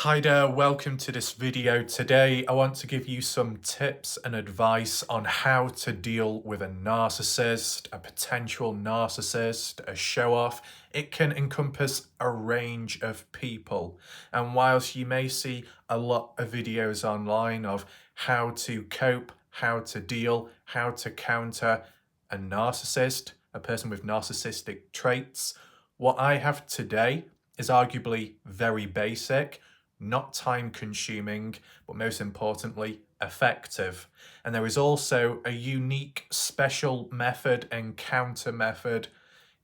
Hi there, welcome to this video. Today I want to give you some tips and advice on how to deal with a narcissist, a potential narcissist, a show-off. It can encompass a range of people. And whilst you may see a lot of videos online of how to cope, how to deal, how to counter a narcissist, a person with narcissistic traits, what I have today is arguably very basic, not time consuming, but most importantly, effective. And there is also a unique special method and counter method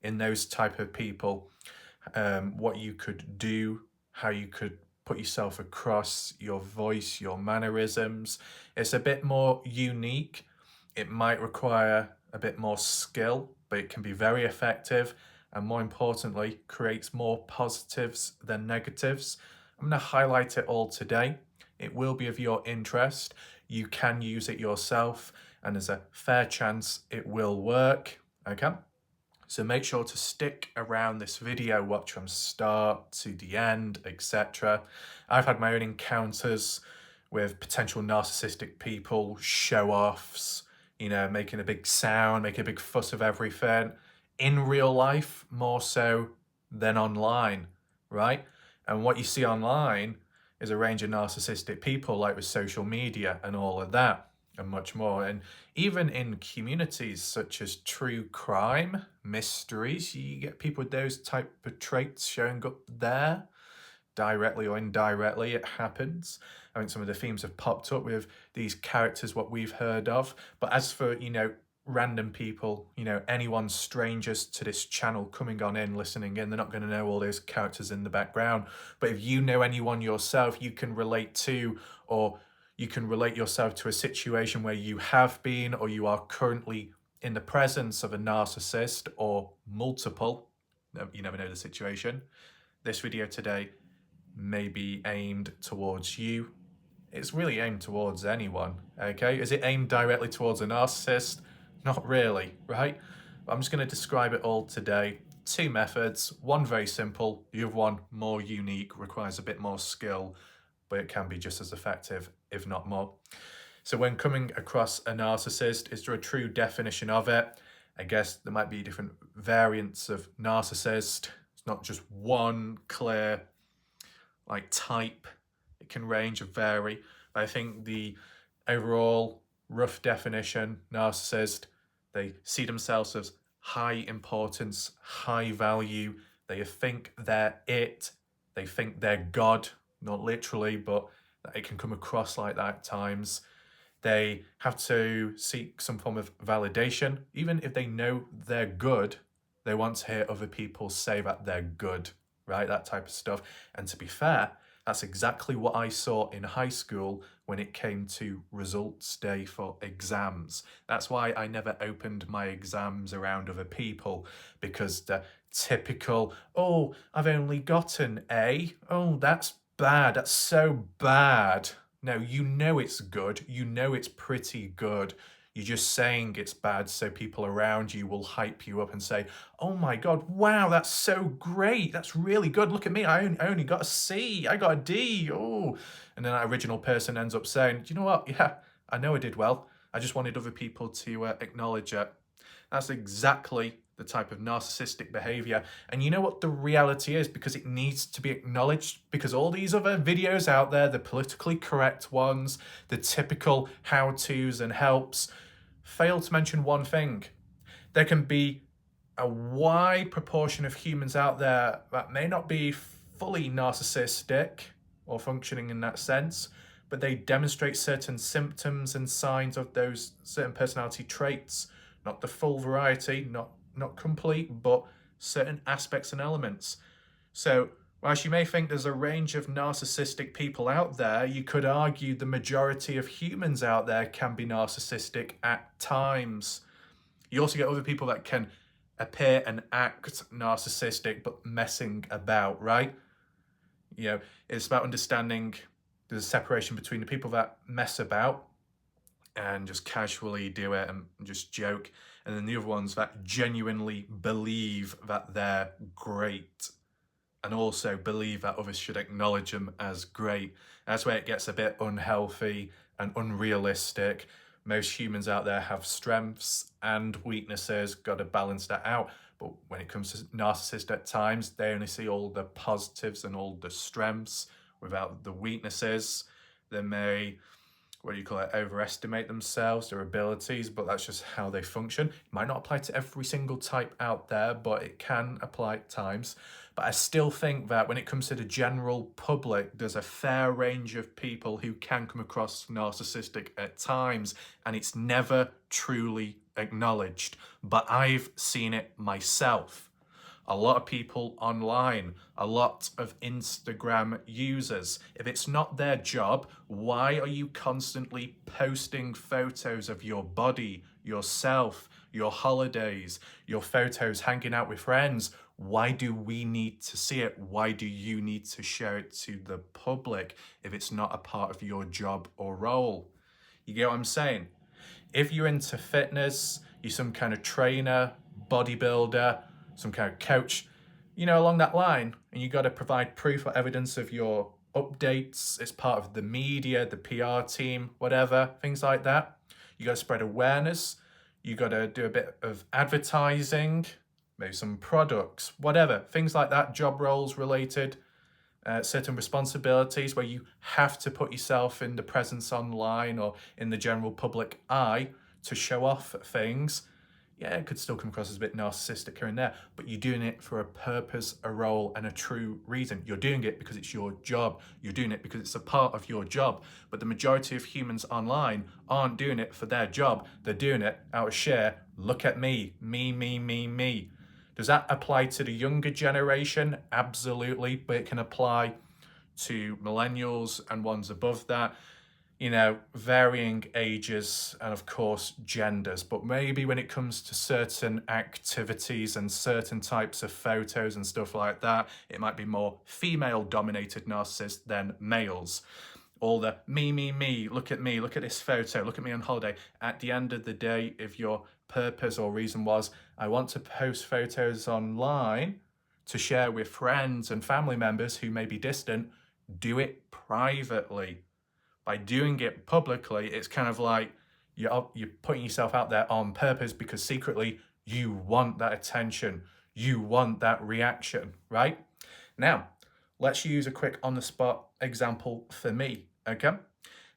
in those type of people. What you could do, how you could put yourself across, your voice, your mannerisms. It's a bit more unique. It might require a bit more skill, but it can be very effective and more importantly, creates more positives than negatives. I'm going to highlight it all today. It will be of your interest. You can use it yourself and there's a fair chance it will work. Okay? So make sure to stick around this video, watch from start to the end, etc. I've had my own encounters with potential narcissistic people, show-offs, making a big sound, making a big fuss of everything. In real life, more so than online, right? And what you see online is a range of narcissistic people, like with social media and all of that and much more. And even in communities such as true crime, mysteries, you get people with those type of traits showing up there, directly or indirectly. It happens. I think some of the themes have popped up with these characters, what we've heard of. But as for, random people, anyone strangers to this channel coming on in, listening in, they're not going to know all those characters in the background. But if you know anyone yourself, you can relate to, or you can relate yourself to a situation where you have been or you are currently in the presence of a narcissist or multiple. You never know the situation. This video today may be aimed towards you. It's really aimed towards anyone, okay? Is it aimed directly towards a narcissist? Not really, right? I'm just going to describe it all today. Two methods, one very simple, the other one more unique, requires a bit more skill, but it can be just as effective, if not more. So when coming across a narcissist, is there a true definition of it? I guess there might be different variants of narcissist. It's not just one clear type. It can range and vary. But I think the overall rough definition, narcissist, they see themselves as high importance, high value. They think they're it. They think they're God, not literally, but it can come across like that at times. They have to seek some form of validation. Even if they know they're good, they want to hear other people say that they're good, right? That type of stuff. And to be fair, that's exactly what I saw in high school when it came to results day for exams. That's why I never opened my exams around other people, because the typical, oh, I've only got an A. Oh, that's bad. That's so bad. No, you know it's good. You know it's pretty good. You're just saying it's bad so people around you will hype you up and say, oh my God, wow, that's so great. That's really good. Look at me. I only got a C. I got a D. Oh. And then that original person ends up saying, do you know what? Yeah, I know I did well. I just wanted other people to acknowledge it. That's exactly the type of narcissistic behavior. And you know what the reality is, because it needs to be acknowledged, because all these other videos out there, the politically correct ones, the typical how-tos and helps, fail to mention one thing. There can be a wide proportion of humans out there that may not be fully narcissistic or functioning in that sense, but they demonstrate certain symptoms and signs of those certain personality traits. Not the full variety, not complete, but certain aspects and elements. So whilst you may think there's a range of narcissistic people out there, you could argue the majority of humans out there can be narcissistic at times. You also get other people that can appear and act narcissistic but messing about, right? It's about understanding there's a separation between the people that mess about and just casually do it and just joke, and then the other ones that genuinely believe that they're great and also believe that others should acknowledge them as great. That's where it gets a bit unhealthy and unrealistic. Most humans out there have strengths and weaknesses, got to balance that out. But when it comes to narcissists at times, they only see all the positives and all the strengths without the weaknesses. They may, what do you call it, overestimate themselves, their abilities, but that's just how they function. It might not apply to every single type out there, but it can apply at times. But I still think that when it comes to the general public, there's a fair range of people who can come across narcissistic at times, and it's never truly acknowledged. But I've seen it myself. A lot of people online, a lot of Instagram users. If it's not their job, why are you constantly posting photos of your body, yourself, your holidays, your photos hanging out with friends? Why do we need to see it? Why do you need to share it to the public if it's not a part of your job or role? You get what I'm saying? If you're into fitness, you're some kind of trainer, bodybuilder, some kind of coach, along that line, and you got to provide proof or evidence of your updates. It's part of the media, the PR team, whatever, things like that. You got to spread awareness. You got to do a bit of advertising, maybe some products, whatever, things like that, job roles related, certain responsibilities where you have to put yourself in the presence online or in the general public eye to show off things. Yeah, it could still come across as a bit narcissistic here and there, but you're doing it for a purpose, a role, and a true reason. You're doing it because it's your job. You're doing it because it's a part of your job. But the majority of humans online aren't doing it for their job. They're doing it out of sheer, look at me, me, me, me, me. Does that apply to the younger generation? Absolutely, but it can apply to millennials and ones above that. Varying ages and of course genders, but maybe when it comes to certain activities and certain types of photos and stuff like that, it might be more female dominated narcissists than males. All the me, look at me, look at this photo, look at me on holiday. At the end of the day, if your purpose or reason was, I want to post photos online to share with friends and family members who may be distant, do it privately. By doing it publicly, it's kind of like you're putting yourself out there on purpose because secretly you want that attention. You want that reaction, right? Now, let's use a quick on-the-spot example for me, okay?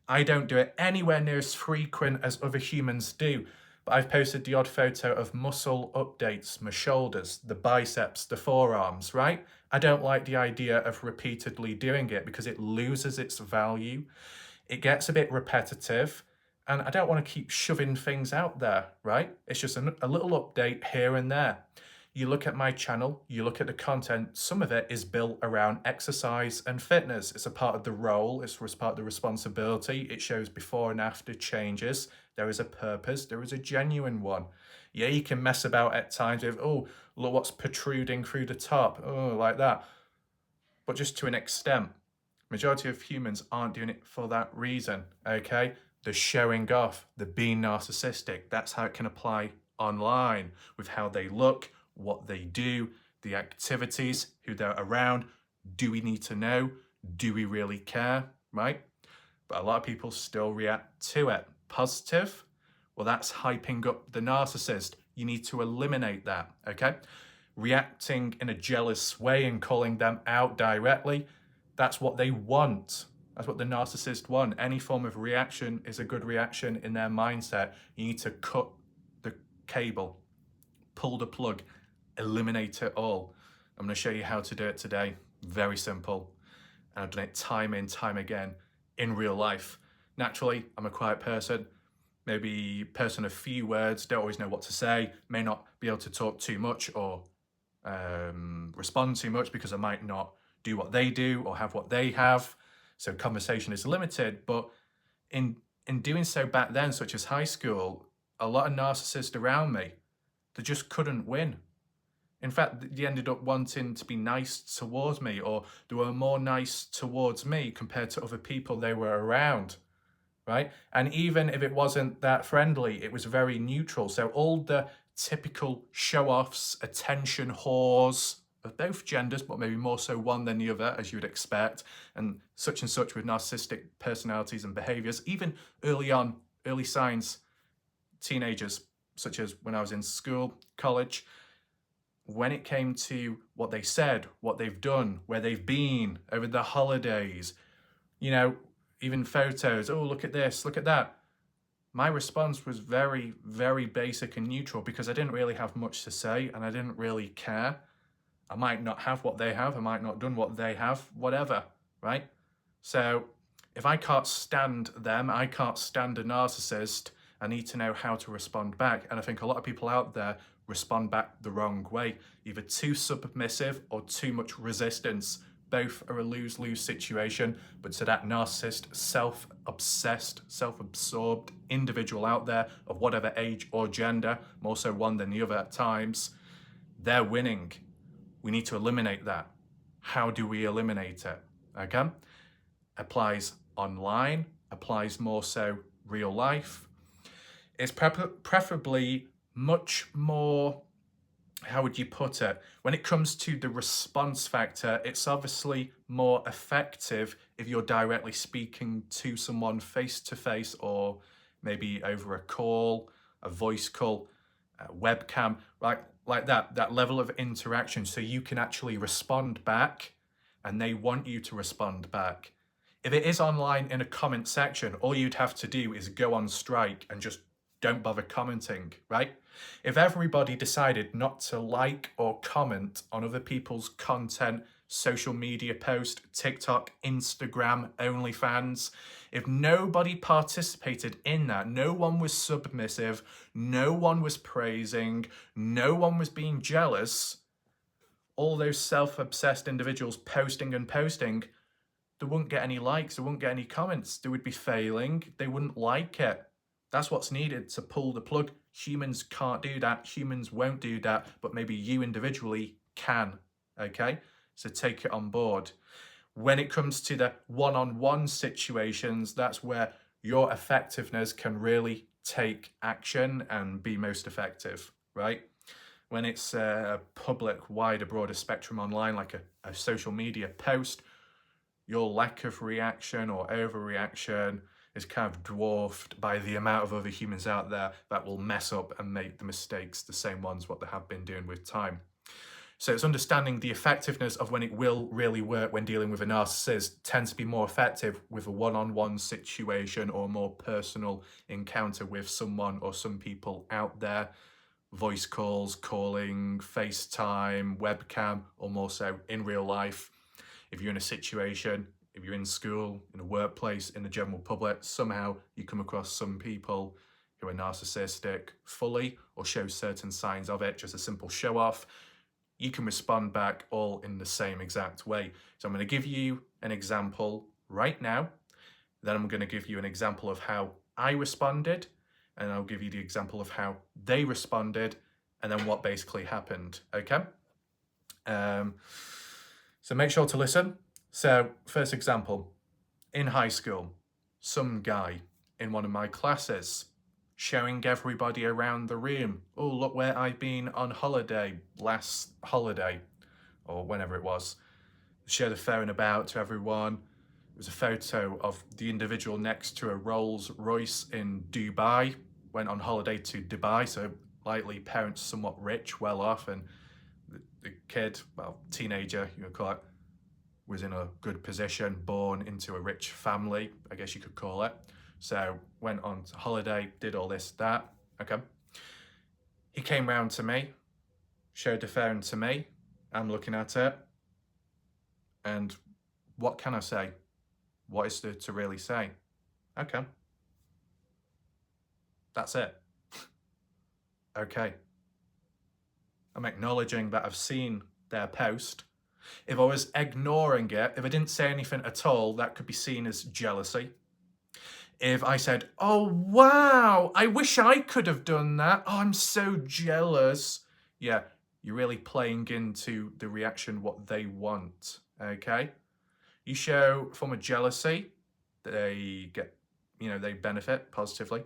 I don't do it anywhere near as frequent as other humans do, but I've posted the odd photo of muscle updates, my shoulders, the biceps, the forearms, right? I don't like the idea of repeatedly doing it because it loses its value. It gets a bit repetitive, and I don't want to keep shoving things out there, right? It's just a little update here and there. You look at my channel, you look at the content, some of it is built around exercise and fitness. It's a part of the role, it's part of the responsibility. It shows before and after changes. There is a purpose, there is a genuine one. Yeah, you can mess about at times with, oh, look what's protruding through the top, oh, like that. But just to an extent. Majority of humans aren't doing it for that reason, okay? They're showing off, they're being narcissistic. That's how it can apply online with how they look, what they do, the activities, who they're around. Do we need to know? Do we really care, right? But a lot of people still react to it. Positive? Well, that's hyping up the narcissist. You need to eliminate that, okay? Reacting in a jealous way and calling them out directly, that's what they want. That's what the narcissist want. Any form of reaction is a good reaction in their mindset. You need to cut the cable, pull the plug, eliminate it all. I'm going to show you how to do it today. Very simple. And I've done it time and time again in real life. Naturally, I'm a quiet person, maybe person of few words, don't always know what to say, may not be able to talk too much or respond too much because I might not do what they do or have what they have. So conversation is limited, but in doing so back then, such as high school, a lot of narcissists around me, they just couldn't win. In fact, they ended up wanting to be nice towards me, or they were more nice towards me compared to other people they were around, right? And even if it wasn't that friendly, it was very neutral. So all the typical show-offs, attention whores, of both genders, but maybe more so one than the other, as you would expect, and such with narcissistic personalities and behaviors, even early on, early signs, teenagers, such as when I was in school, college, when it came to what they said, what they've done, where they've been over the holidays, you know, even photos, oh, look at this, look at that. My response was very, very basic and neutral because I didn't really have much to say and I didn't really care. I might not have what they have, I might not have done what they have, whatever, right? So if I can't stand them, I can't stand a narcissist, I need to know how to respond back. And I think a lot of people out there respond back the wrong way, either too submissive or too much resistance. Both are a lose-lose situation, but to that narcissist, self-obsessed, self-absorbed individual out there of whatever age or gender, more so one than the other at times, they're winning. We need to eliminate that. How do we eliminate it? Okay? Applies online, applies more so real life. It's preferably much more, how would you put it? When it comes to the response factor, it's obviously more effective if you're directly speaking to someone face to face or maybe over a call, a voice call, a webcam, like that level of interaction, so you can actually respond back and they want you to respond back. If it is online in a comment section, all you'd have to do is go on strike and just don't bother commenting, right? If everybody decided not to like or comment on other people's content, social media post, TikTok, Instagram, OnlyFans, if nobody participated in that, no one was submissive, no one was praising, no one was being jealous, all those self-obsessed individuals posting and posting, they wouldn't get any likes, they wouldn't get any comments, they would be failing, they wouldn't like it. That's what's needed to pull the plug. Humans can't do that, humans won't do that, but maybe you individually can, okay? So take it on board. When it comes to the one-on-one situations, that's where your effectiveness can really take action and be most effective, right? When it's a public, wider, broader spectrum online, like a social media post, your lack of reaction or overreaction is kind of dwarfed by the amount of other humans out there that will mess up and make the mistakes, the same ones what they have been doing with time. So it's understanding the effectiveness of when it will really work when dealing with a narcissist tends to be more effective with a one-on-one situation or more personal encounter with someone or some people out there. Voice calls, calling, FaceTime, webcam, or more so in real life. If you're in a situation, if you're in school, in a workplace, in the general public, somehow you come across some people who are narcissistic fully or show certain signs of it, just a simple show off, you can respond back all in the same exact way. So I'm going to give you an example right now, then I'm going to give you an example of how I responded, and I'll give you the example of how they responded, and then what basically happened, okay? So make sure to listen. So first example, in high school, some guy in one of my classes showing everybody around the room, oh, look where I've been on holiday, last holiday, or whenever it was. Show the phone about to everyone. It was a photo of the individual next to a Rolls Royce in Dubai, went on holiday to Dubai, so likely parents somewhat rich, well off, and the kid, well, teenager, you would call it, was in a good position, born into a rich family, I guess you could call it. So went on holiday, did all this, that, okay. He came round to me, showed the phone to me, I'm looking at it, and what can I say? What is there to really say? Okay. That's it. Okay. I'm acknowledging that I've seen their post. If I was ignoring it, if I didn't say anything at all, that could be seen as jealousy. If I said, oh, wow, I wish I could have done that. Oh, I'm so jealous. Yeah, you're really playing into the reaction, what they want, okay? You show a form of jealousy, they get they benefit positively.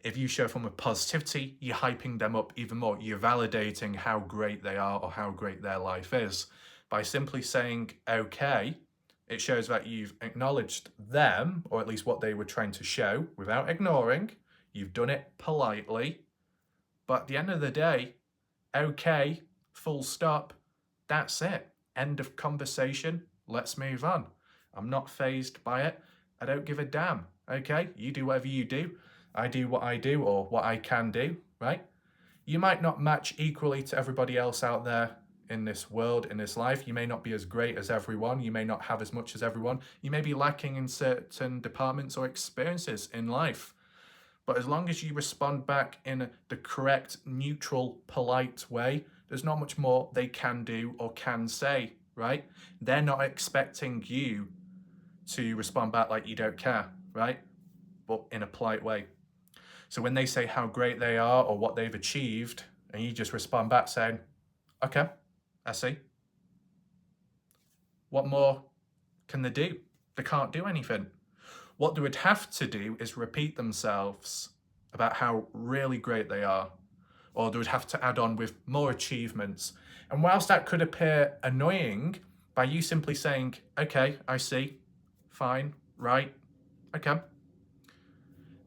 If you show a form of positivity, you're hyping them up even more. You're validating how great they are or how great their life is. By simply saying, okay, it shows that you've acknowledged them, or at least what they were trying to show, without ignoring. You've done it politely. But at the end of the day, okay, full stop, that's it. End of conversation. Let's move on. I'm not fazed by it. I don't give a damn. Okay, you do whatever you do. I do what I do, or what I can do, right? You might not match equally to everybody else out there in this world, in this life. You may not be as great as everyone. You may not have as much as everyone. You may be lacking in certain departments or experiences in life. But as long as you respond back in the correct, neutral, polite way, there's not much more they can do or can say, right? They're not expecting you to respond back like you don't care, right? But in a polite way. So when they say how great they are or what they've achieved, and you just respond back saying, okay, I see. What more can they do? They can't do anything. What they would have to do is repeat themselves about how really great they are, or they would have to add on with more achievements. And whilst that could appear annoying, by you simply saying, okay, I see, fine, right, okay,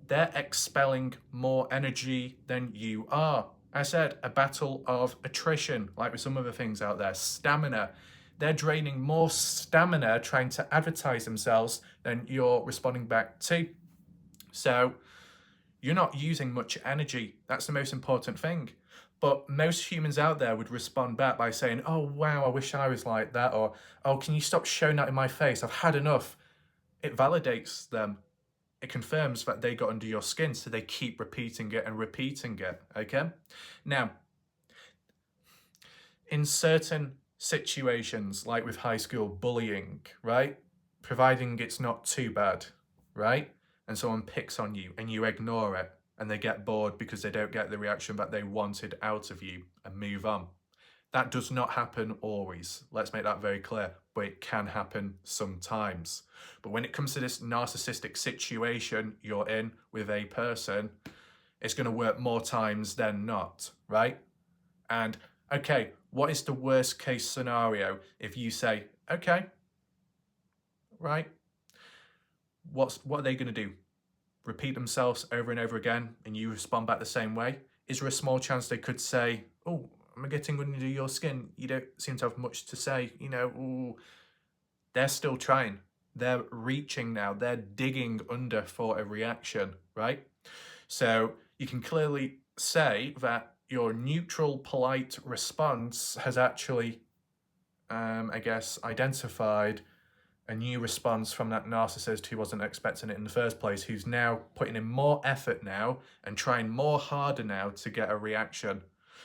they're expelling more energy than you are. I said, a battle of attrition, like with some other things out there. Stamina. They're draining more stamina trying to advertise themselves than you're responding back to. So you're not using much energy. That's the most important thing. But most humans out there would respond back by saying, oh, wow, I wish I was like that. Or, oh, can you stop showing that in my face? I've had enough. It validates them. It confirms that they got under your skin, so they keep repeating it and repeating it, okay? Now, in certain situations, like with high school bullying, right? Providing it's not too bad, right? And someone picks on you and you ignore it and they get bored because they don't get the reaction that they wanted out of you and move on. That does not happen always. Let's make that very clear, but it can happen sometimes. But when it comes to this narcissistic situation you're in with a person, it's going to work more times than not, right? And okay, what is the worst case scenario if you say, okay, right, what are they going to do? Repeat themselves over and over again and you respond back the same way? Is there a small chance they could say, oh, I'm getting under your skin, you don't seem to have much to say, ooh. They're still trying. They're reaching now. They're digging under for a reaction, right? So you can clearly say that your neutral, polite response has actually, identified a new response from that narcissist who wasn't expecting it in the first place, who's now putting in more effort now and trying more harder now to get a reaction.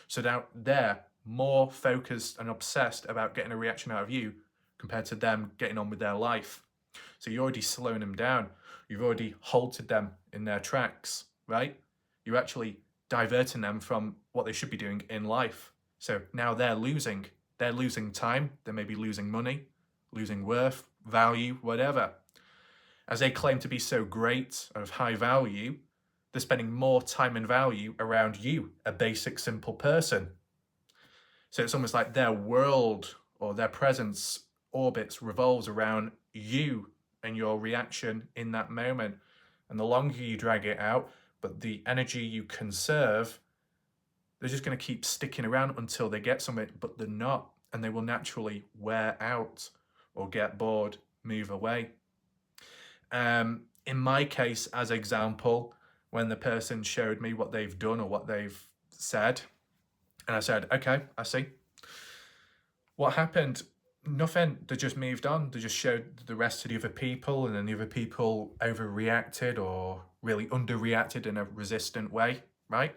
So now they're more focused and obsessed about getting a reaction out of you compared to them getting on with their life. So you're already slowing them down. You've already halted them in their tracks, right? You're actually diverting them from what they should be doing in life. So now they're losing. They're losing time. They may be losing money, losing worth, value, whatever. As they claim to be so great, of high value, they're spending more time and value around you, a basic, simple person. So it's almost like their world or their presence orbits, revolves around you and your reaction in that moment. And the longer you drag it out, but the energy you conserve, they're just going to keep sticking around until they get something, but they're not. And they will naturally wear out or get bored, move away. In my case, as example, when the person showed me what they've done or what they've said, and I said, okay, I see. What happened? Nothing. They just moved on. They just showed the rest to the other people, and then the other people overreacted or really underreacted in a resistant way, right?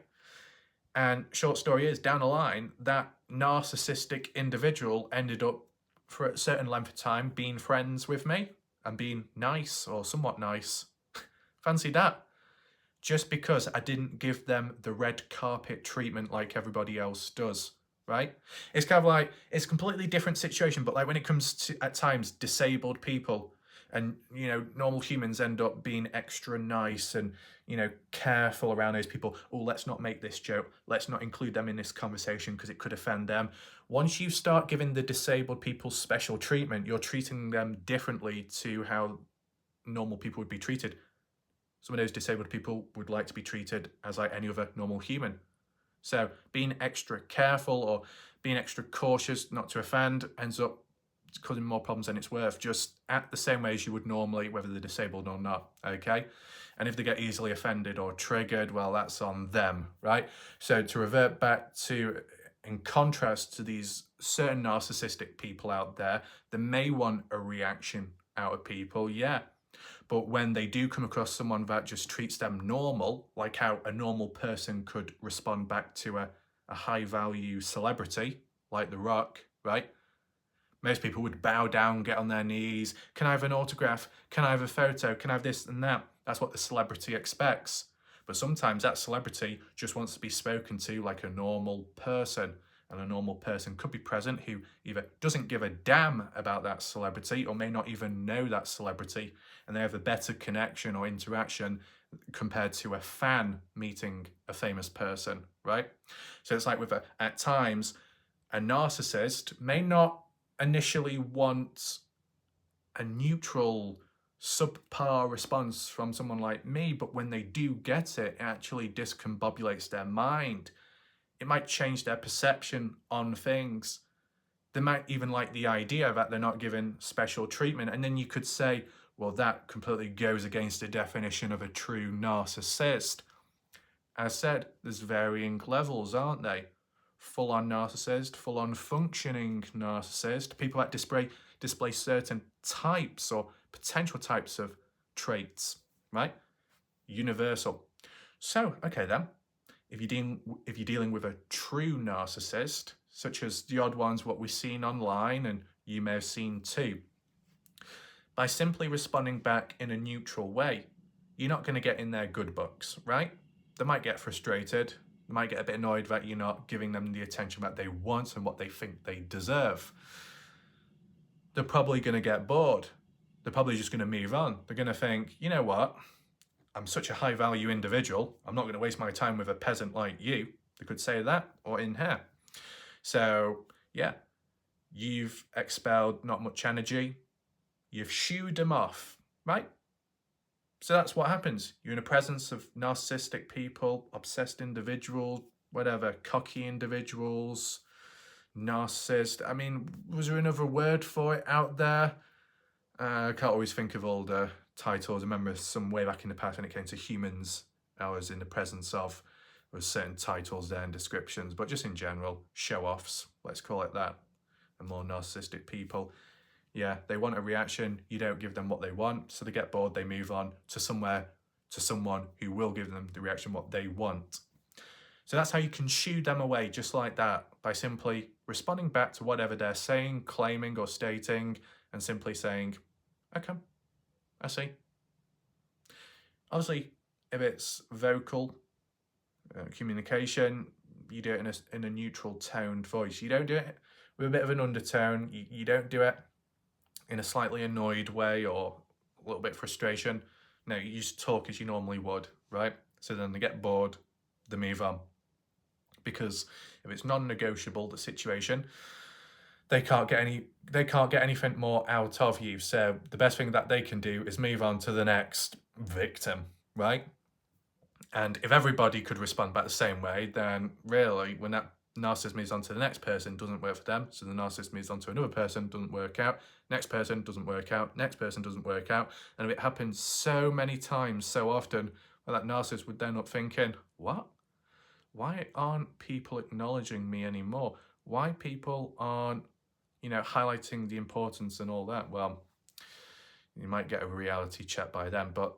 And short story is, down the line, that narcissistic individual ended up, for a certain length of time, being friends with me and being nice or somewhat nice. Fancy that. Just because I didn't give them the red carpet treatment like everybody else does, right? It's kind of like, it's a completely different situation, but like when it comes to, at times, disabled people, And, normal humans end up being extra nice and, careful around those people. Oh, let's not make this joke. Let's not include them in this conversation because it could offend them. Once you start giving the disabled people special treatment, you're treating them differently to how normal people would be treated. Some of those disabled people would like to be treated as like any other normal human. So being extra careful or being extra cautious not to offend ends up causing more problems than it's worth, just act the same way as you would normally, whether they're disabled or not, okay? And if they get easily offended or triggered, well, that's on them, right? So to revert back to, in contrast to these certain narcissistic people out there, they may want a reaction out of people, yeah. But when they do come across someone that just treats them normal, like how a normal person could respond back to a high value celebrity, like The Rock, right? Most people would bow down, get on their knees. Can I have an autograph? Can I have a photo? Can I have this and that? That's what the celebrity expects. But sometimes that celebrity just wants to be spoken to like a normal person. And a normal person could be present who either doesn't give a damn about that celebrity or may not even know that celebrity. And they have a better connection or interaction compared to a fan meeting a famous person, right? So it's like at times, a narcissist may not initially want a neutral, subpar response from someone like me, but when they do get it, it actually discombobulates their mind. It might change their perception on things. They might even like the idea that they're not given special treatment. And then you could say, well, that completely goes against the definition of a true narcissist. As said, there's varying levels, aren't they? Full-on narcissist, full-on functioning narcissist, people that display certain types or potential types of traits, right? Universal. So, okay then, if you're dealing with a true narcissist, such as the odd ones what we've seen online and you may have seen too, by simply responding back in a neutral way, you're not going to get in their good books, right? They might get frustrated. They might get a bit annoyed that you're not giving them the attention that they want and what they think they deserve. They're probably going to get bored. They're probably just going to move on. They're going to think, you know what? I'm such a high value individual. I'm not going to waste my time with a peasant like you. They could say that or in here. So yeah, you've expelled not much energy. You've shooed them off, right? So that's what happens. You're in the presence of narcissistic people, obsessed individuals, whatever, cocky individuals, narcissist. I mean, was there another word for it out there? I can't always think of all the titles. I remember some way back in the past when it came to humans, I was in the presence of, there was certain titles there and descriptions, but just in general, show-offs, let's call it that, and more narcissistic people. Yeah, they want a reaction, you don't give them what they want, so they get bored, they move on to someone who will give them the reaction what they want. So that's how you can shoo them away, just like that, by simply responding back to whatever they're saying, claiming or stating, and simply saying, okay, I see. Obviously, if it's vocal communication, you do it in a neutral toned voice. You don't do it with a bit of an undertone. You don't do it in a slightly annoyed way or a little bit frustration. No, you just talk as you normally would, right? So then they get bored, they move on. Because if it's non-negotiable, the situation, they can't get anything more out of you. So the best thing that they can do is move on to the next victim, right? And if everybody could respond back the same way, then really when that narcissist moves on to the next person, doesn't work for them. So the narcissist moves on to another person, doesn't work out. Next person doesn't work out. Next person doesn't work out. And if it happens so many times, so often, well, that narcissist would end up thinking, what? Why aren't people acknowledging me anymore? Why people aren't, highlighting the importance and all that? Well, you might get a reality check by them, but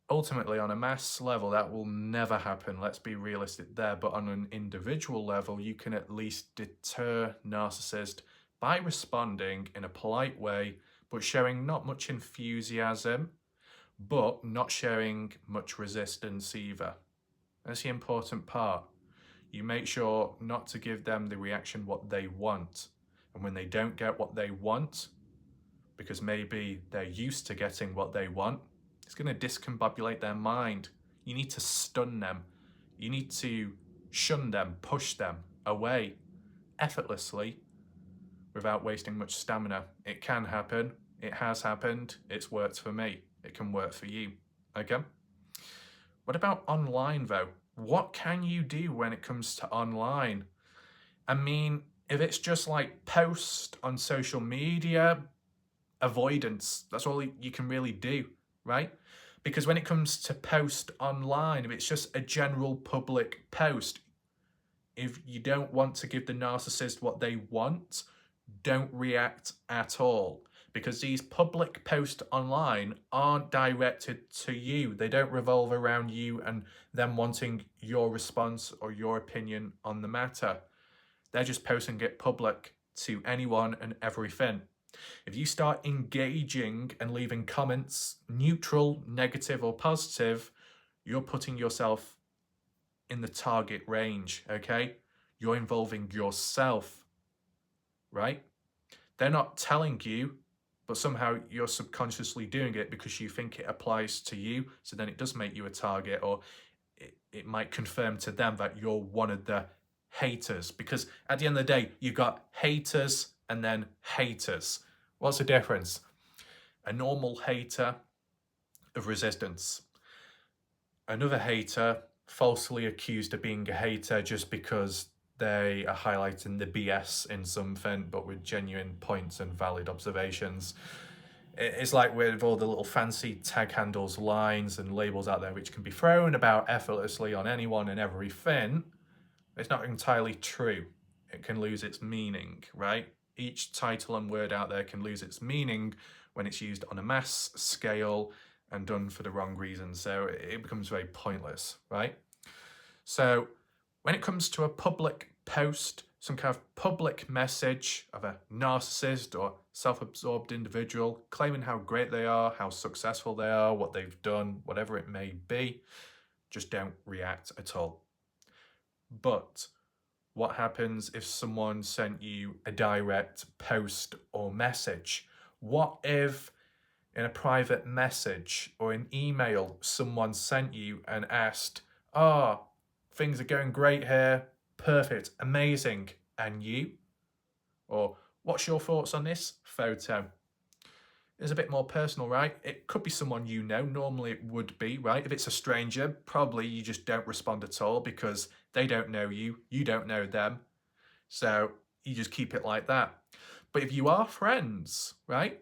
ultimately on a mass level, that will never happen. Let's be realistic there. But on an individual level, you can at least deter narcissists by responding in a polite way, but showing not much enthusiasm, but not showing much resistance either. That's the important part. You make sure not to give them the reaction what they want. And when they don't get what they want, because maybe they're used to getting what they want. It's going to discombobulate their mind. You need to stun them. You need to shun them, push them away effortlessly without wasting much stamina. It can happen. It has happened. It's worked for me. It can work for you. Okay? What about online though? What can you do when it comes to online? I mean, if it's just like post on social media, avoidance, that's all you can really do, right? Because when it comes to post online, if it's just a general public post, if you don't want to give the narcissist what they want, don't react at all. Because these public posts online aren't directed to you. They don't revolve around you and them wanting your response or your opinion on the matter. They're just posting it public to anyone and everything. If you start engaging and leaving comments, neutral, negative, or positive, you're putting yourself in the target range, okay? You're involving yourself, right? They're not telling you, but somehow you're subconsciously doing it because you think it applies to you, so then it does make you a target, or it might confirm to them that you're one of the haters, because at the end of the day, you've got haters and then haters. What's the difference? A normal hater of resistance. Another hater falsely accused of being a hater just because they are highlighting the BS in something, but with genuine points and valid observations. It's like with all the little fancy tag handles, lines and labels out there, which can be thrown about effortlessly on anyone and everything. It's not entirely true. It can lose its meaning, right? Each title and word out there can lose its meaning when it's used on a mass scale and done for the wrong reasons. So it becomes very pointless, right? So when it comes to a public post, some kind of public message of a narcissist or self-absorbed individual claiming how great they are, how successful they are, what they've done, whatever it may be, just don't react at all. But what happens if someone sent you a direct post or message? What if in a private message or an email someone sent you and asked, things are going great here, perfect, amazing, and you? Or what's your thoughts on this photo? It's a bit more personal, right? It could be someone you know. Normally it would be, right? If it's a stranger, probably you just don't respond at all because they don't know you, you don't know them. So you just keep it like that. But if you are friends, right?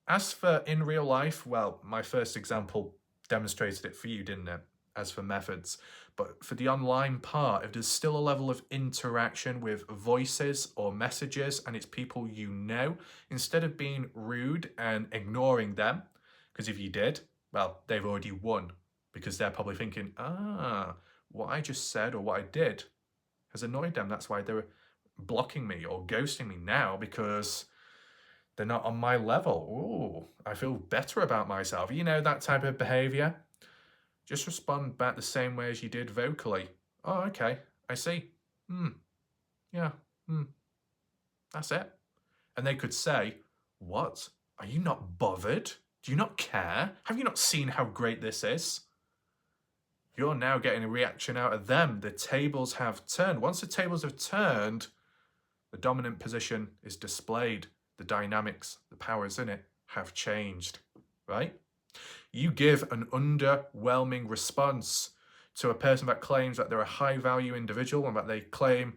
As for in real life, well, my first example demonstrated it for you, didn't it? As for methods. But for the online part, if there's still a level of interaction with voices or messages and it's people you know, instead of being rude and ignoring them, because if you did, well, they've already won, because they're probably thinking, what I just said or what I did has annoyed them. That's why they're blocking me or ghosting me now, because they're not on my level. Ooh, I feel better about myself. You know, that type of behavior. Just respond back the same way as you did vocally. Oh, okay, I see. Yeah, that's it. And they could say, what? Are you not bothered? Do you not care? Have you not seen how great this is? You're now getting a reaction out of them. The tables have turned. Once the tables have turned, the dominant position is displayed. The dynamics, the powers in it have changed, right? You give an underwhelming response to a person that claims that they're a high value individual and that they claim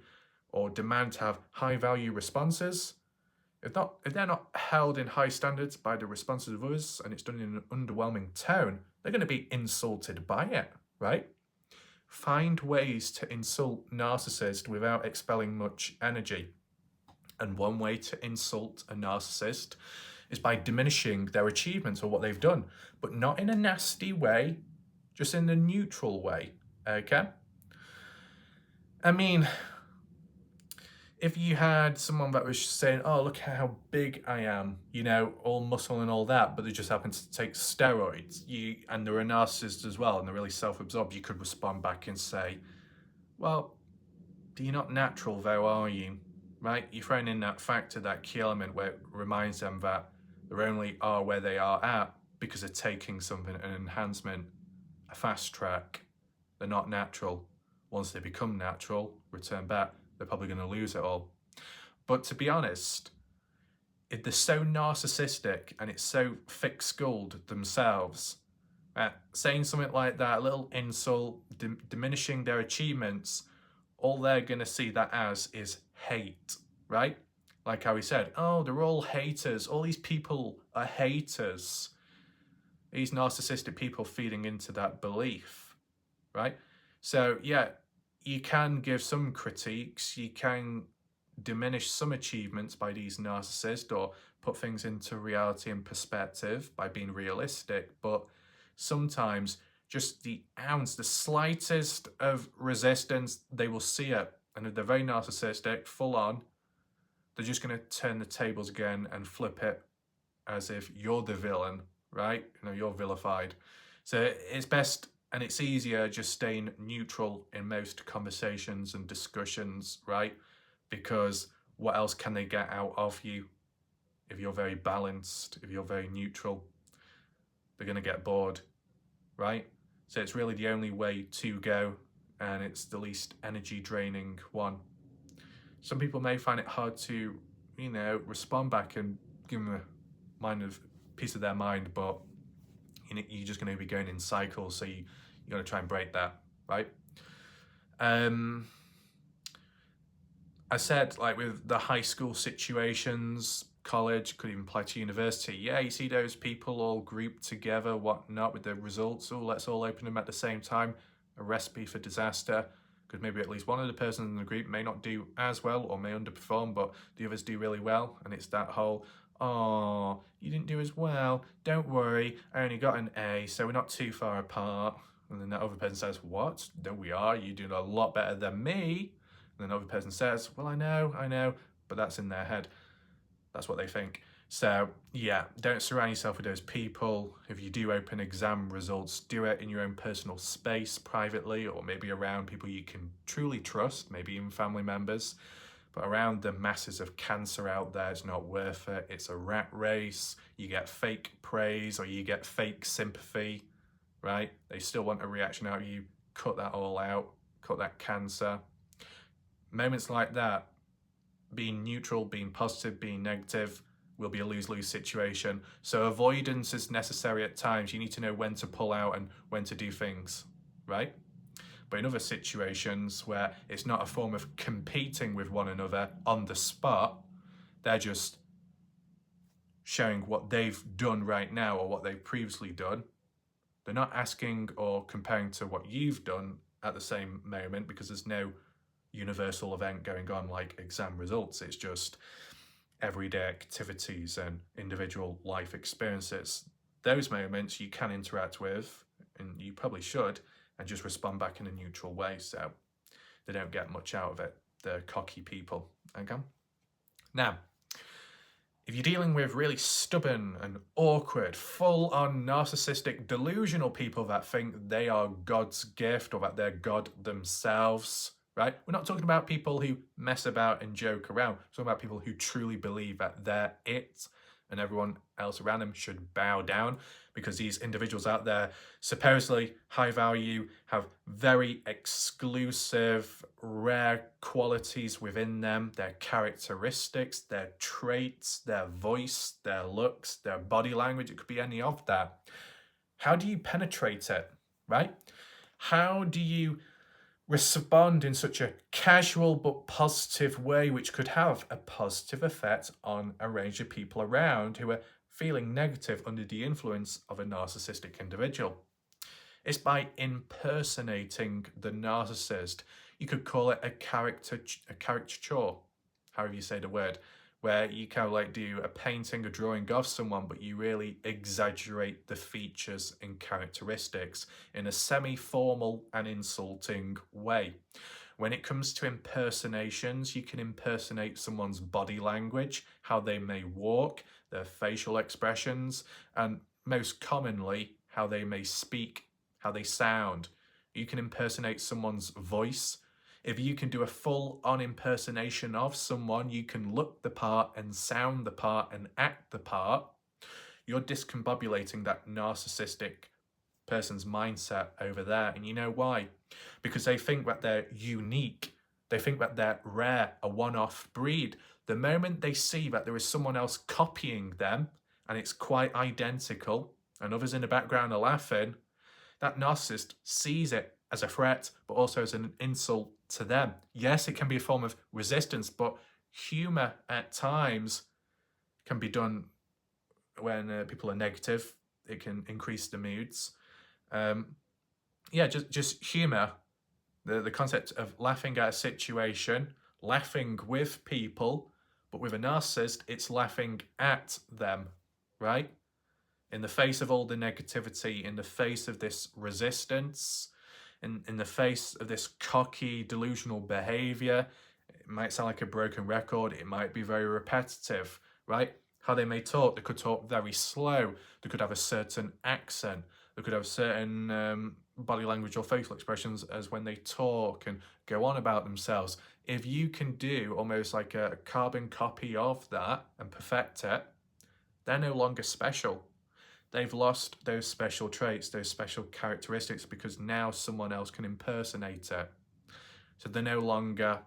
or demand to have high value responses. If they're not held in high standards by the responses of others and it's done in an underwhelming tone, they're going to be insulted by it, right? Find ways to insult narcissists without expelling much energy. And one way to insult a narcissist is by diminishing their achievements or what they've done, but not in a nasty way, just in a neutral way, okay? I mean, if you had someone that was saying, oh, look how big I am, you know, all muscle and all that, but they just happen to take steroids, and they're a narcissist as well, and they're really self-absorbed, you could respond back and say, well, you're not natural though, are you? Right? You're throwing in that factor, that key element where it reminds them that They only are where they are at because they're taking something, an enhancement, a fast track. They're not natural. Once they become natural, return back, they're probably going to lose it all. But to be honest, if they're so narcissistic and it's so thick-skulled themselves, saying something like that, a little insult, diminishing their achievements, all they're going to see that as is hate, right? Like how he said, oh, they're all haters. All these people are haters. These narcissistic people feeding into that belief, right? So, yeah, you can give some critiques. You can diminish some achievements by these narcissists or put things into reality and perspective by being realistic. But sometimes just the ounce, the slightest of resistance, they will see it. And if they're very narcissistic, full on, they're just going to turn the tables again and flip it as if you're the villain, right? You know, you're vilified. So it's best and it's easier just staying neutral in most conversations and discussions, right? Because what else can they get out of you if you're very balanced, if you're very neutral? They're going to get bored, right? So it's really the only way to go, and it's the least energy draining one. Some people may find it hard to, you know, respond back and give them a piece of their mind, but you're just going to be going in cycles, so you got to try and break that, right? I said, like with the high school situations, college, could even apply to university. Yeah, you see those people all grouped together, whatnot, with their results. Oh, let's all open them at the same time. A recipe for disaster. Because maybe at least one of the persons in the group may not do as well or may underperform, but the others do really well. And it's that whole, oh, you didn't do as well. Don't worry, I only got an A, so we're not too far apart. And then that other person says, what? No, we are. You're doing a lot better than me. And then another person says, well, I know, but that's in their head. That's what they think. So yeah, don't surround yourself with those people. If you do open exam results, do it in your own personal space, privately, or maybe around people you can truly trust, maybe even family members. But around the masses of cancer out there, it's not worth it. It's a rat race. You get fake praise or you get fake sympathy, right? They still want a reaction out of you. Cut that all out. Cut that cancer. Moments like that, being neutral, being positive, being negative, will be a lose-lose situation. So avoidance is necessary at times. You need to know when to pull out and when to do things, right? But in other situations where it's not a form of competing with one another on the spot, they're just showing what they've done right now or what they've previously done. They're not asking or comparing to what you've done at the same moment, because there's no universal event going on like exam results. It's just everyday activities and individual life experiences. Those moments you can interact with, and you probably should, and just respond back in a neutral way, so they don't get much out of it. They're cocky people, okay? Now, if you're dealing with really stubborn and awkward, full-on narcissistic, delusional people that think they are God's gift or that they're God themselves, right? We're not talking about people who mess about and joke around. We're talking about people who truly believe that they're it and everyone else around them should bow down, because these individuals out there, supposedly high value, have very exclusive, rare qualities within them, their characteristics, their traits, their voice, their looks, their body language. It could be any of that. How do you penetrate it, right? How do you respond in such a casual but positive way, which could have a positive effect on a range of people around who are feeling negative under the influence of a narcissistic individual? It's by impersonating the narcissist. You could call it a caricature, however you say the word, where you kind of like do a painting, a drawing of someone, but you really exaggerate the features and characteristics in a semi-formal and insulting way. When it comes to impersonations, you can impersonate someone's body language, how they may walk, their facial expressions, and most commonly, how they may speak, how they sound. You can impersonate someone's voice. If you can do a full-on impersonation of someone, you can look the part and sound the part and act the part. You're discombobulating that narcissistic person's mindset over there. And you know why? Because they think that they're unique. They think that they're rare, a one-off breed. The moment they see that there is someone else copying them and it's quite identical and others in the background are laughing, that narcissist sees it as a threat, but also as an insult to them. Yes, it can be a form of resistance, but humor at times can be done when people are negative. It can increase the moods. Yeah, just humor, the concept of laughing at a situation, laughing with people, but with a narcissist, it's laughing at them, right? In the face of all the negativity, in the face of this resistance, in the face of this cocky, delusional behavior. It might sound like a broken record, it might be very repetitive, right? How they may talk, they could talk very slow, they could have a certain accent, they could have certain body language or facial expressions as when they talk and go on about themselves. If you can do almost like a carbon copy of that and perfect it, they're no longer special. They've lost those special traits, those special characteristics, because now someone else can impersonate it. So they're no longer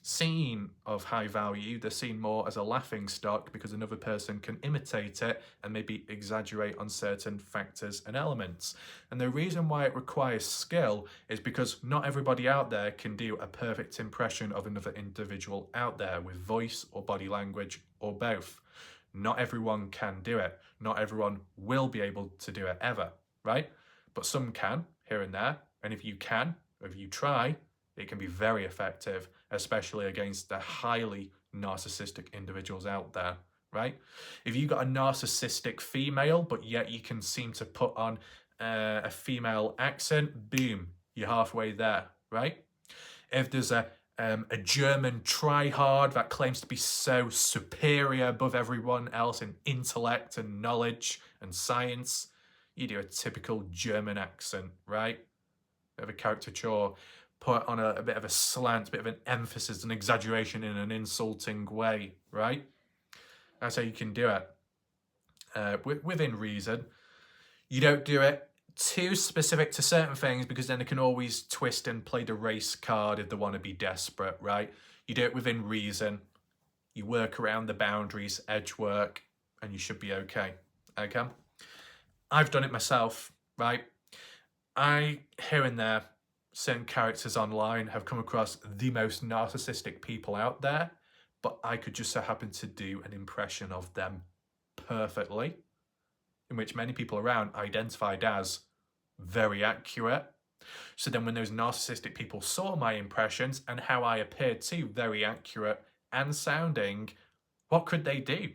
seen of high value, they're seen more as a laughing stock because another person can imitate it and maybe exaggerate on certain factors and elements. And the reason why it requires skill is because not everybody out there can do a perfect impression of another individual out there with voice or body language or both. Not everyone can do it. Not everyone will be able to do it ever, right? But some can, here and there. And if you can, or if you try, it can be very effective, especially against the highly narcissistic individuals out there, right? If you got a narcissistic female, but yet you can seem to put on a female accent, boom, you're halfway there, right? If there's a German tryhard that claims to be so superior above everyone else in intellect and knowledge and science, you do a typical German accent, right? Bit of a caricature, put on a bit of a slant, a bit of an emphasis, an exaggeration in an insulting way, right? That's how you can do it. Within reason. You don't do it too specific to certain things, because then they can always twist and play the race card if they want to be desperate, right? You do it within reason. You work around the boundaries, edge work, and you should be okay. Okay? I've done it myself, right? I, here and there, certain characters online have come across the most narcissistic people out there, but I could just so happen to do an impression of them perfectly, in which many people around identified as very accurate. So then when those narcissistic people saw my impressions and how I appeared to very accurate and sounding, what could they do?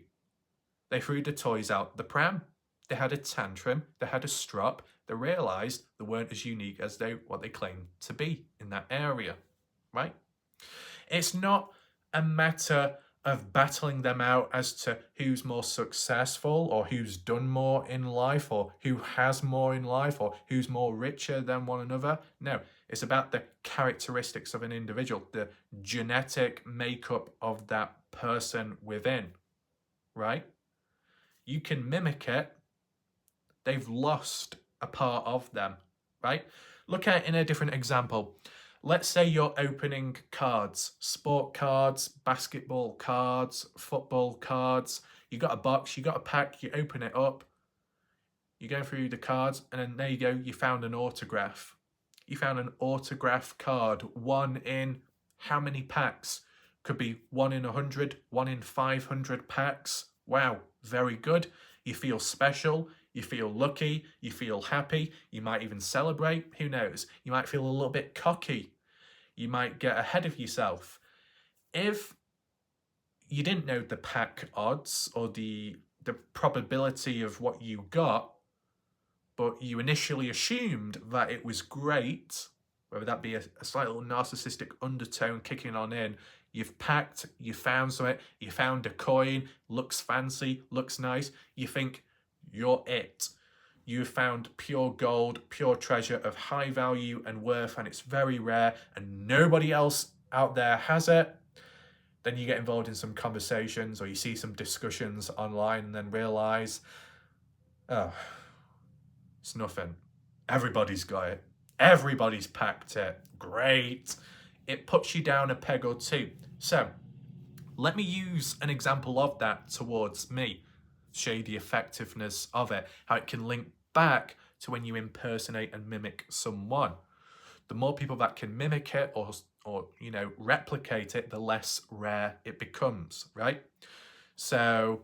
They threw the toys out the pram. They had a tantrum, they had a strop, they realised they weren't as unique as what they claimed to be in that area, right? It's not a matter of battling them out as to who's more successful or who's done more in life or who has more in life or who's more richer than one another. No, it's about the characteristics of an individual, the genetic makeup of that person within, right? You can mimic it. They've lost a part of them, right? Look at it in a different example. Let's say you're opening cards, sport cards, basketball cards, football cards. You got a box, you got a pack, you open it up, you go through the cards, and then there you go, you found an autograph. You found an autograph card, one in how many packs? Could be 1 in 100, 1 in 500 packs. Wow, very good. You feel special, you feel lucky, you feel happy, you might even celebrate, who knows? You might feel a little bit cocky. You might get ahead of yourself. If you didn't know the pack odds or the probability of what you got, but you initially assumed that it was great, whether that be a slight little narcissistic undertone kicking on in, you've packed, you found something, you found a coin, looks fancy, looks nice, you think you're it. You've found pure gold, pure treasure of high value and worth, and it's very rare, and nobody else out there has it. Then you get involved in some conversations or you see some discussions online and then realise Oh, it's nothing. Everybody's got it. Everybody's packed it. Great. It puts you down a peg or two. So, let me use an example of that towards me, show you the effectiveness of it, how it can link back to when you impersonate and mimic someone. The more people that can mimic it or replicate it, the less rare it becomes, right? So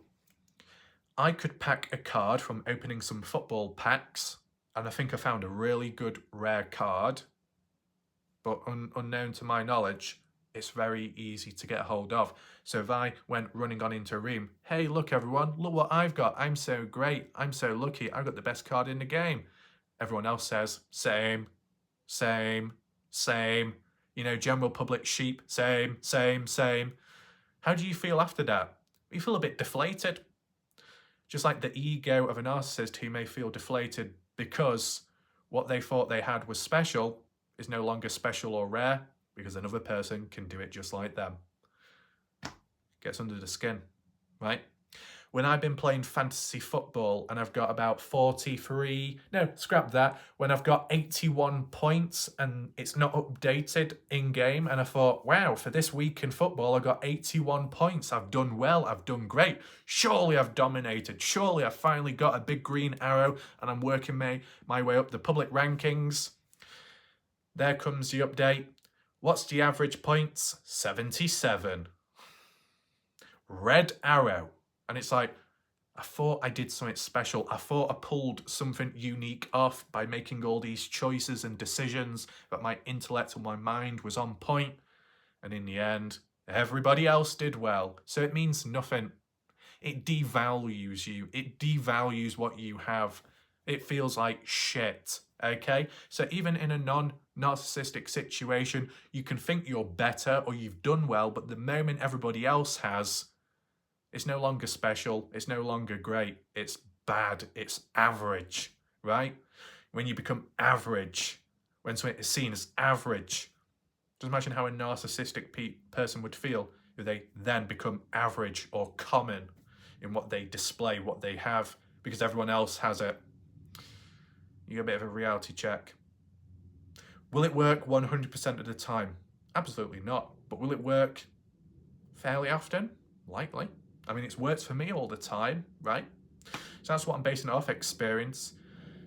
I could pack a card from opening some football packs, and I think I found a really good rare card, but unknown to my knowledge, it's very easy to get a hold of. So if I went running on into a room, hey, look everyone, look what I've got. I'm so great. I'm so lucky. I've got the best card in the game. Everyone else says, same, same, same. You know, general public sheep, same, same, same. How do you feel after that? You feel a bit deflated. Just like the ego of a narcissist who may feel deflated because what they thought they had was special is no longer special or rare because another person can do it just like them. Gets under the skin, right? When I've been playing fantasy football and I've got about 43, no, scrap that, when I've got 81 points and it's not updated in-game, and I thought, wow, for this week in football, I got 81 points. I've done well, I've done great. Surely I've dominated. Surely I've finally got a big green arrow and I'm working my way up the public rankings. There comes the update. What's the average points? 77. Red arrow. And it's like, I thought I did something special. I thought I pulled something unique off by making all these choices and decisions, that my intellect and my mind was on point. And in the end, everybody else did well. So it means nothing. It devalues you. It devalues what you have. It feels like shit, okay? So even in a non-narcissistic situation, you can think you're better or you've done well, but the moment everybody else has, it's no longer special, it's no longer great, it's bad, it's average, right? When you become average, when something is seen as average, just imagine how a narcissistic person would feel if they then become average or common in what they display, what they have, because everyone else has it. You get a bit of a reality check. Will it work 100% of the time? Absolutely not. But will it work fairly often? Likely. I mean, it's worked for me all the time, right? So that's what I'm basing it off experience.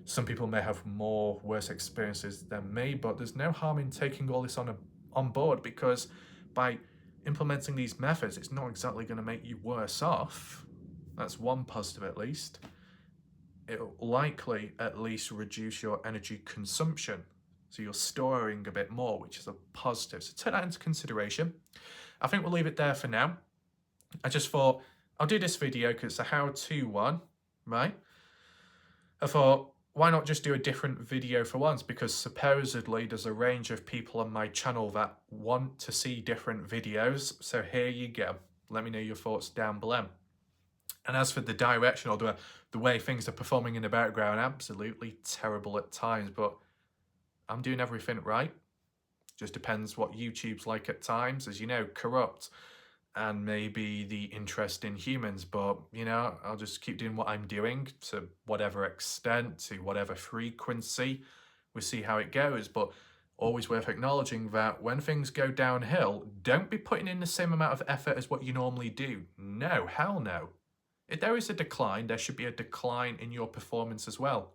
Some people may have more worse experiences than me, but there's no harm in taking all this on board, because by implementing these methods, it's not exactly going to make you worse off. That's one positive at least. It'll likely at least reduce your energy consumption. So you're storing a bit more, which is a positive. So take that into consideration. I think we'll leave it there for now. I just thought I'll do this video because it's a how-to one, right? I thought, why not just do a different video for once? Because supposedly there's a range of people on my channel that want to see different videos. So here you go. Let me know your thoughts down below. And as for the direction or the way things are performing in the background, absolutely terrible at times, but I'm doing everything right. Just depends what YouTube's like at times, as you know, corrupt, and maybe the interest in humans, but you know, I'll just keep doing what I'm doing to whatever extent, to whatever frequency. We'll see how it goes, but always worth acknowledging that when things go downhill, don't be putting in the same amount of effort as what you normally do. No, hell no. If there is a decline, there should be a decline in your performance as well.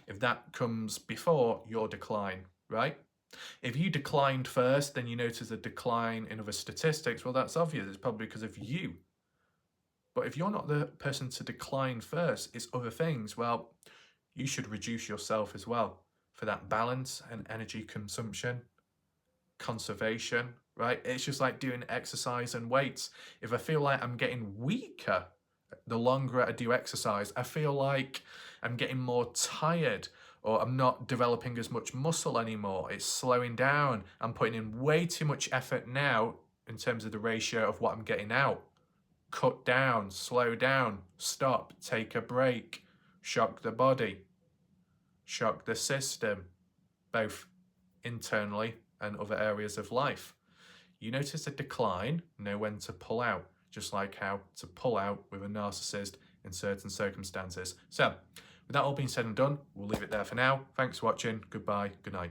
If that comes before your decline, right? If you declined first, then you notice a decline in other statistics, well, that's obvious. It's probably because of you. But if you're not the person to decline first, it's other things, well, you should reduce yourself as well for that balance and energy consumption, conservation, right? It's just like doing exercise and weights. If I feel like I'm getting weaker the longer I do exercise, I feel like I'm getting more tired, or I'm not developing as much muscle anymore. It's slowing down. I'm putting in way too much effort now in terms of the ratio of what I'm getting out. Cut down, slow down, stop, take a break, shock the body, shock the system, both internally and other areas of life. You notice a decline, know when to pull out, just like how to pull out with a narcissist in certain circumstances. So, With that all being said and done, we'll leave it there for now. Thanks for watching. Goodbye. Good night.